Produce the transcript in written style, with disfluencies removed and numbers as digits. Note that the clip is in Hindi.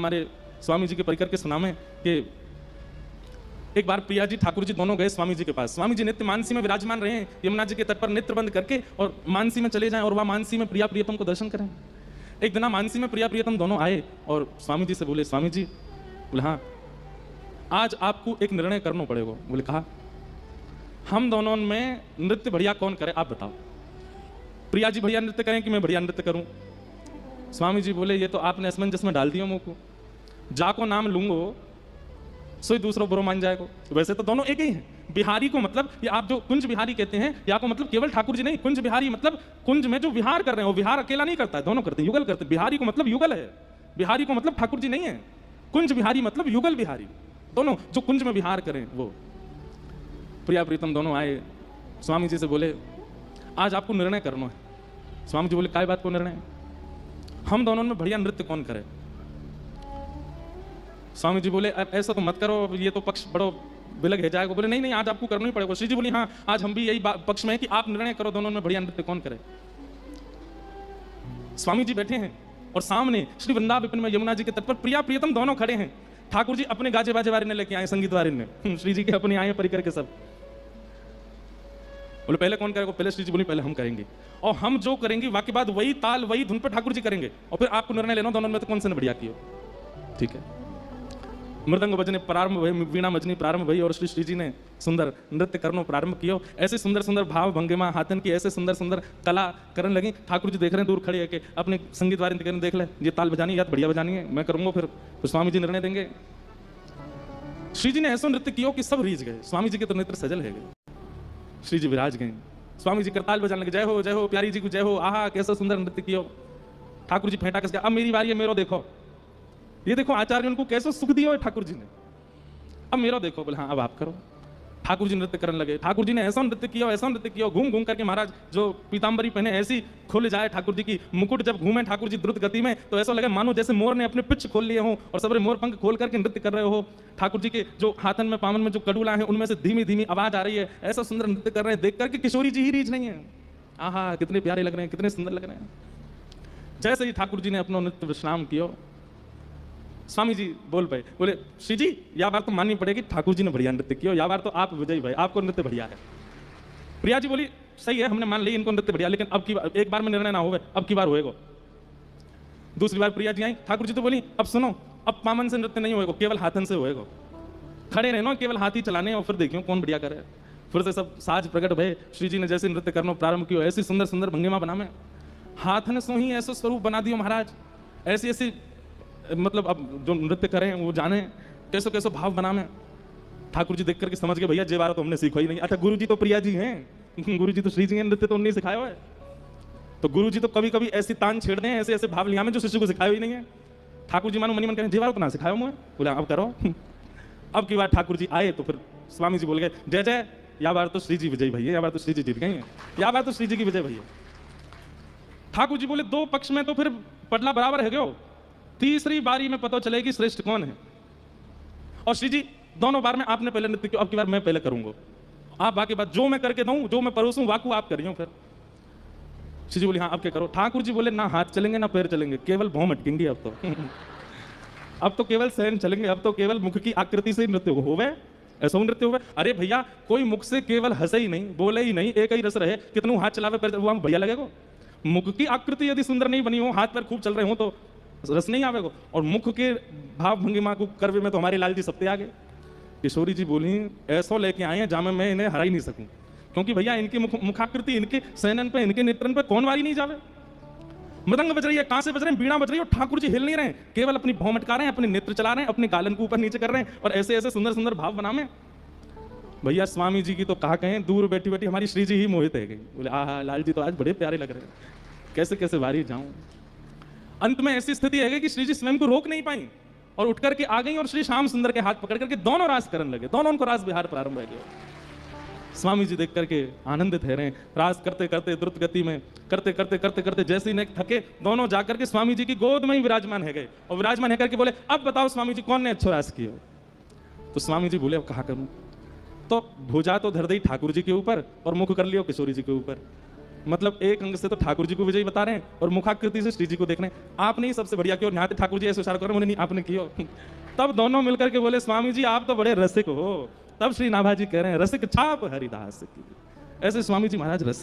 हमारे स्वामी जी के परिकर के सुनामे कि एक बार प्रिया जी ठाकुर जी दोनों गए स्वामी जी के पास। स्वामी जी नित्य मानसी में विराजमान रहे हैं, यमुना जी के तट पर नेत्र बंद करके और मानसी में चले जाएं और वह मानसी में प्रिया प्रियतम को दर्शन करें। एक दिन मानसी में प्रिया प्रियतम दोनों आए और स्वामी जी से बोले, स्वामी जी, बोले हाँ आज आपको एक निर्णय करना पड़ेगा। बोले कहा, हम दोनों में नृत्य बढ़िया कौन करे आप बताओ। प्रिया जी बढ़िया नृत्य करें कि मैं बढ़िया नृत्य करूं। स्वामी जी बोले, ये तो आपने असमंजस में डाल दिया मुंह को, जाको नाम लूंगो सोई दूसरों बुरो मान जाएगा। वैसे तो दोनों एक ही हैं। बिहारी को मतलब ये आप जो कुंज बिहारी कहते हैं, या को मतलब केवल ठाकुर जी नहीं, कुंज बिहारी मतलब कुंज में जो विहार कर रहे हैं, वो विहार अकेला नहीं करता है, दोनों करते हैं, युगल करते हैं। बिहारी को मतलब युगल है, बिहारी को मतलब ठाकुर जी नहीं है। कुंज बिहारी मतलब युगल बिहारी, दोनों जो कुंज में विहार करें वो। प्रिया प्रीतम दोनों आए, स्वामी जी से बोले आज आपको निर्णय करना है। स्वामी जी बोले काय बात को निर्णय? हम दोनों में बढ़िया नृत्य कौन करे। स्वामी जी बोले ऐसा तो मत करो, ये तो पक्ष बड़ो विलग है जाएगा। बोले नहीं नहीं, आज आपको करना ही पड़ेगा। श्री जी बोली हाँ आज हम भी यही पक्ष में है कि आप निर्णय करो दोनों में बढ़िया नृत्य कौन करे। स्वामी जी बैठे हैं और सामने श्री वृंदावन विपिन में यमुना जी के तट पर प्रिया प्रियतम दोनों खड़े हैं। ठाकुर जी अपने गाजे बाजे वाले ने लेके आए, संगीत वाले ने, श्री जी के अपने आए परिकर के सब। बोले पहले कौन करेगा? पहले श्री जी बोली पहले हम करेंगे, और हम जो करेंगे वाकई बात वही ताल वही धुन पर ठाकुर जी करेंगे, और फिर आपको निर्णय लेना दोनों में तो कौन से ने बढ़िया किया। ठीक है। मृदंग बजने प्रारंभ भई, वीणा बजनी प्रारंभ भई और श्री जी ने सुंदर नृत्य करना प्रारंभ किया। ऐसे सुंदर सुंदर भाव भंगिमा हाथन की ऐसे सुंदर सुंदर कला करने लगी। ठाकुर जी देख रहे हैं दूर खड़े है कि अपने संगीत वाले देख ले, ये ताल बजानी या बढ़िया बजानी है, मैं करूंगा, फिर स्वामी जी निर्णय देंगे। श्री जी ने ऐसा नृत्य किया कि सब रीझ गए। स्वामी जी के तो नेत्र सजल है गए, श्री जी विराज गए। स्वामी जी करताल बजाने लगे, जय हो प्यारी जी को जय हो, आहा कैसा सुंदर नृत्य किया। ठाकुर जी फेंटा कस गया, अब मेरी बारी है, मेरो देखो, ये देखो आचार्य उनको कैसे सुख दिया है ठाकुर जी ने, अब मेरा देखो। बोले हाँ अब आप करो। ठाकुर जी नृत्य करने लगे। ठाकुर जी ने ऐसा नृत्य किया, घूम घूम करके महाराज जो पीताम्बरी पहने ऐसी खोल जाए ठाकुर जी की, मुकुट जब घूमे ठाकुर जी द्रुत गति में तो ऐसा लगे मानो जैसे मोर ने अपने पिच खोल लिए हो और सबरे मोर पंख खोल करके नृत्य कर रहे हो। ठाकुर जी के जो हाथन में पावन में जो कड़ूला है उनमें से धीमी धीमी आवाज आ रही है, ऐसा सुंदर नृत्य कर रहे हैं, देख करके किशोरी जी ही रीझ नहीं है। आहा कितने प्यारे लग रहे हैं, कितने सुंदर लग रहे हैं। जैसे ही ठाकुर जी ने अपना नृत्य विश्राम किया, स्वामी जी बोल पाए, बोले श्री जी या बार तो माननी पड़ेगी ठाकुर जी ने बढ़िया नृत्य किया, या बार तो आप विजयी भाई आपको नृत्य बढ़िया है। प्रिया जी बोली सही है, हमने मान ली इनको नृत्य बढ़िया, लेकिन अब की बार एक बार में निर्णय ना होगा, अब की बार होएगा। दूसरी बार प्रिया जी आई, ठाकुर जी तो बोली अब सुनो, अब पामन से नृत्य नहीं होएगा, केवल हाथन से होएगा, खड़े रहना केवल हाथ ही चलाने और फिर देखियो कौन बढ़िया करे। फिर से सब साज प्रकट भय। श्री जी ने जैसे नृत्य करना प्रारंभ किया, ऐसी सुंदर सुंदर भंगिमा बना में हाथन सो ही ऐसा स्वरूप बना दियो महाराज, ऐसी ऐसी मतलब अब जो नृत्य करें वो जाने कैसे कैसे भाव बना में। ठाकुर जी देख करके समझ गए भैया जेबारा तो हमने सीखा ही नहीं। अच्छा गुरु जी तो प्रिया जी हैं, गुरु जी तो श्री जी हैं, नृत्य तो उन्हें सिखाया हुआ है, तो गुरु जी तो कभी कभी ऐसी तान छेड़ दें, ऐसे ऐसे भाव लिया में जो शिष्य को सिखाया ही नहीं है। ठाकुर जी मानो मनी मन करें जेबारा तो ना सिखाया मुझे, बोले अब करो। अब की बार ठाकुर जी आए तो फिर स्वामी जी बोल गए जय जय, या बार तो श्री जी विजयी भैया, या बार तो श्री जी जीत गए हैं, या बार तो श्री जी की विजय भैया। ठाकुर जी बोले दो पक्ष में तो फिर पटला बराबर है गयो, तीसरी बारी में पता चलेगी श्रेष्ठ कौन है। और श्री जी दोनों बार में आपने पहले नृत्य किया, अब की बार मैं पहले करूंगा, आप बाकी बात जो मैं करके दूं, जो मैं परोसूं वाकू आप करियो। फिर श्री जी बोली हाँ अब क्या करो। ठाकुर जी बोले ना हाथ चलेंगे ना पैर चलेंगे, केवल भौं अटकेंगी अब तो। अब तो केवल सहन चलेंगे, अब तो केवल मुख की आकृति से नृत्य होवे, ऐसा नृत्य होवे। अरे भैया कोई मुख से केवल हंसे ही नहीं, बोले ही नहीं, एक ही रस रहे, कितनू हाथ चलावे पैर वो भैया लगेगा। मुख की आकृति यदि सुंदर नहीं बनी हो, हाथ पैर खूब चल रहे हो तो रस नहीं आवेगा। और मुख के भाव भंगिमा को करवे में तो हमारे लाल जी सबसे आगे। किशोरी जी बोली ऐसा लेके आए हैं जामे मैं इन्हें हरा ही नहीं सकूं, क्योंकि भैया इनकी मुखाकृति, इनके सैनन पे, इनके नेत्रन पे कौन वारी नहीं जावे। मृदंग बज रही है, कहां से बज रहे हैं, बीड़ा बज रही है, और ठाकुर जी हिल नहीं रहे, केवल अपनी भौं मटका रहे हैं, अपने नेत्र चला रहे हैं, अपने गालन को ऊपर नीचे कर रहे हैं, और ऐसे ऐसे सुंदर सुंदर भाव बना में। भैया स्वामी जी की तो कहा कहें, दूर बैठी बैठी हमारी श्री जी ही मोहित है गई। बोले आहा लाल जी तो आज बड़े प्यारे लग रहे हैं, कैसे कैसे वारी जाऊं। अंत में ऐसी स्थिति है कि श्री जी स्वयं को रोक नहीं पाई और उठ करके आ गई और श्री श्याम सुंदर के हाथ पकड़ करके दोनों रास करने लगे, दोनों उनको रास विहार प्रारंभ हो गया। स्वामी जी देख करके आनंदित है रहे, रास करते करते द्रुत गति में करते करते करते करते जैसे ही थके दोनों जाकर के स्वामी जी की गोद में ही विराजमान है गए, और विराजमान है करके बोले अब बताओ स्वामी जी कौन ने अच्छा रास किया। तो स्वामी जी बोले अब कहा करूं, तो भुजा तो धर दी ठाकुर जी के ऊपर और मुख कर लियो किशोरी जी के ऊपर। मतलब एक अंग से तो ठाकुर जी को विजयी बता रहे हैं और मुखाकृति से श्री जी को देख रहे हैं। आपने ही सबसे बढ़िया किया और यहाँ पे ठाकुर जी ऐसे इशारा कर रहे हैं, नहीं आपने किया। तब दोनों मिलकर के बोले स्वामी जी आप तो बड़े रसिक हो। तब श्री नाभाजी कह रहे हैं रसिक छाप हरिदास की। ऐसे स्वामी जी महाराज रसिक